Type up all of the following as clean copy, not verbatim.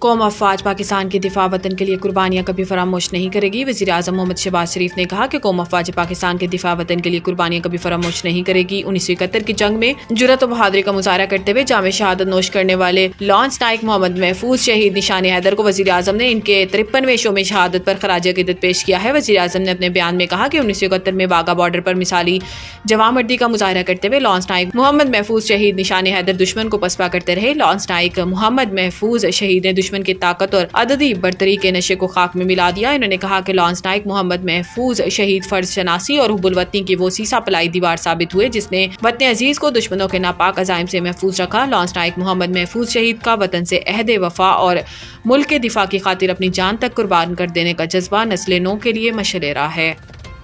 قوم افواج پاکستان کے دفاع وطن کے لیے قربانیاں کبھی فراموش نہیں کرے گی۔ وزیر اعظم محمد شہباز شریف نے کہا کہ قوم افواج پاکستان کے دفاع وطن کے لیے قربانیاں کبھی فراموش نہیں کرے گی۔ 1971 کی جنگ میں جرأت و بہادری کا مظاہرہ کرتے ہوئے جامِ شہادت نوش کرنے والے لانس نائک محمد محفوظ شہید نشان حیدر کو وزیر اعظم نے ان کے 53ویں شوم شہادت پر خراج عقیدت پیش کیا ہے۔ وزیر اعظم نے اپنے بیان میں کہا کہ 1971 میں واگا بارڈر پر مثالی جواں مردی کا مظاہرہ کرتے ہوئے لانس نائک محمد محفوظ شہید نشان حیدر دشمن کو پسپا کرتے رہے۔ لانس نائک محمد محفوظ شہید نے دشمن کی طاقت اور عددی برتری کے نشے کو خاک میں ملا دیا۔ انہوں نے کہا کہ لانس نائک محمد محفوظ شہید فرض شناسی اور حب الوطنی کی وہ سیسا پلائی دیوار ثابت ہوئے جس نے وطن عزیز کو دشمنوں کے ناپاک عزائم سے محفوظ رکھا۔ لانس نائک محمد محفوظ شہید کا وطن سے عہد وفا اور ملک کے دفاع کی خاطر اپنی جان تک قربان کر دینے کا جذبہ نسل نو کے لیے مشعل راہ ہے۔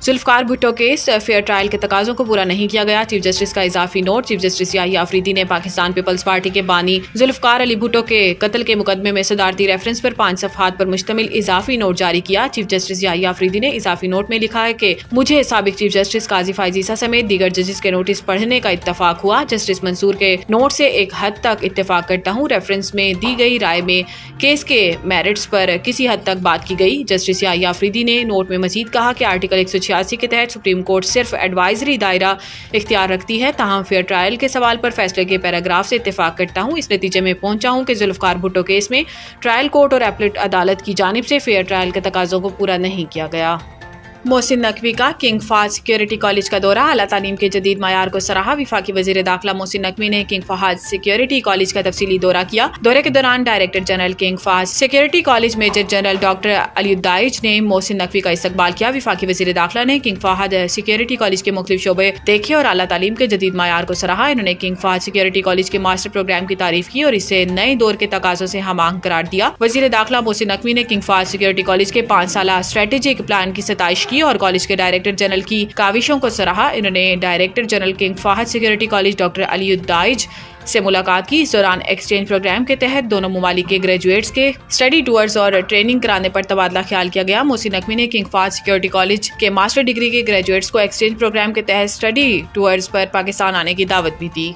Zulfikar Bhutto case fair trial کے تقاضوں کو پورا نہیں کیا گیا، چیف جسٹس کا اضافی نوٹ۔ چیف جسٹس یحییٰ آفریدی نے پاکستان پیپلز پارٹی کے بانی ذوالفقار علی بھٹو کے قتل کے مقدمے میں صدارتی ریفرنس پر 5 صفحات پر مشتمل اضافی نوٹ جاری کیا۔ چیف جسٹس یحییٰ آفریدی نے اضافی نوٹ میں لکھا ہے کہ مجھے سابق چیف جسٹس قاضی فائز عیسیٰ سمیت دیگر ججز کے نوٹس پڑھنے کا اتفاق ہوا۔ جسٹس منصور کے نوٹ سے ایک حد تک اتفاق کرتا ہوں۔ ریفرنس میں دی گئی رائے میں کیس کے میرٹس پر کسی حد تک بات کی گئی۔ جسٹس یحییٰ آفریدی نے نوٹ میں مزید کہا کہ آرٹیکل 186 کے تحت سپریم کورٹ صرف ایڈوائزری دائرہ اختیار رکھتی ہے، تاہم فیئر ٹرائل کے سوال پر فیصلے کے پیراگراف سے اتفاق کرتا ہوں۔ اس نتیجے میں پہنچا ہوں کہ ذوالفقار بھٹو کیس میں ٹرائل کورٹ اور ایپلیٹ عدالت کی جانب سے فیئر ٹرائل کے تقاضوں کو پورا نہیں کیا گیا۔ محسن نقوی کا کنگ فہد سیکیورٹی کالج کا دورہ، اعلیٰ تعلیم کے جدید معیار کو سراہا۔ وفاقی وزیر داخلہ محسن نقوی نے کنگ فہد سیکیورٹی کالج کا تفصیلی دورہ کیا۔ دورے کے دوران director general King Fahd security college major general doctor Ali Aldaij نے محسن نقوی کا استقبال کیا۔ وفاقی وزیر داخلہ نے کنگ فہد سیکیورٹی کالج کے مختلف شعبے دیکھے اور اعلیٰ تعلیم کے جدید معیار کو سراہا۔ انہوں نے کنگ فہد سیکیورٹی کالج کے ماسٹر پروگرام کی تعریف کی اور اسے نئے دور کے تقاضوں سے ہم آہنگ قرار دیا۔ وزیر داخلہ محسن نقوی نے کنگ فہد سیکیورٹی کالج کے 5 سالہ اسٹریٹجک پلان کی ستائش کی اور کالج کے ڈائریکٹر جنرل کی کاوشوں کو سراہا۔ انہوں نے director general King Fahd security college doctor Ali Aldaij سے ملاقات کی۔ اس دوران ایکسچینج پروگرام کے تحت دونوں ممالک کے گریجویٹس کے اسٹڈی ٹورز اور ٹریننگ کرانے پر تبادلہ خیال کیا گیا۔ محسن نقوی نے کنگ فہد سیکیورٹی کالج کے ماسٹر ڈگری کے گریجویٹس کو ایکسچینج پروگرام کے تحت اسٹڈی ٹورز پر پاکستان آنے کی دعوت بھی دی۔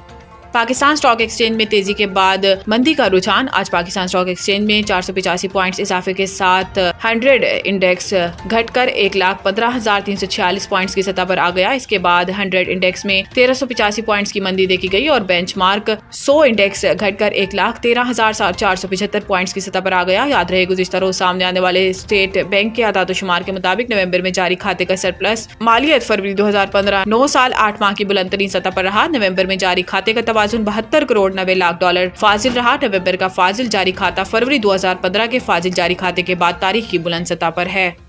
پاکستان اسٹاک ایکسچینج میں تیزی کے بعد مندی کا رجحان، آج پاکستان اسٹاک ایکسچینج میں 485 پوائنٹس اضافے کے ساتھ 100 انڈیکس گھٹ کر 1,15,346 پوائنٹس کی سطح پر آ گیا۔ اس کے بعد 100 انڈیکس میں 1385 پوائنٹس کی مندی دیکھی گئی اور بینچ مارک 100 انڈیکس گھٹ کر 1,13,475 پوائنٹس کی سطح پر آ گیا۔ یاد رہے گزشتہ روز سامنے آنے والے اسٹیٹ بینک کے اعداد و شمار کے مطابق نومبر میں جاری کھاتے کا سرپلس مالیت فروری 2015 9 سال 8 ماہ کی بلند ترین سطح پر رہا۔ نومبر میں جاری کھاتے کا توازن 72 کروڑ 90 لاکھ ڈالر فاضل رہا۔ نومبر کا فاضل جاری کھاتا فروری 2015 کے فاضل جاری کھاتے کے بعد تاریخ کی بلند سطح پر ہے۔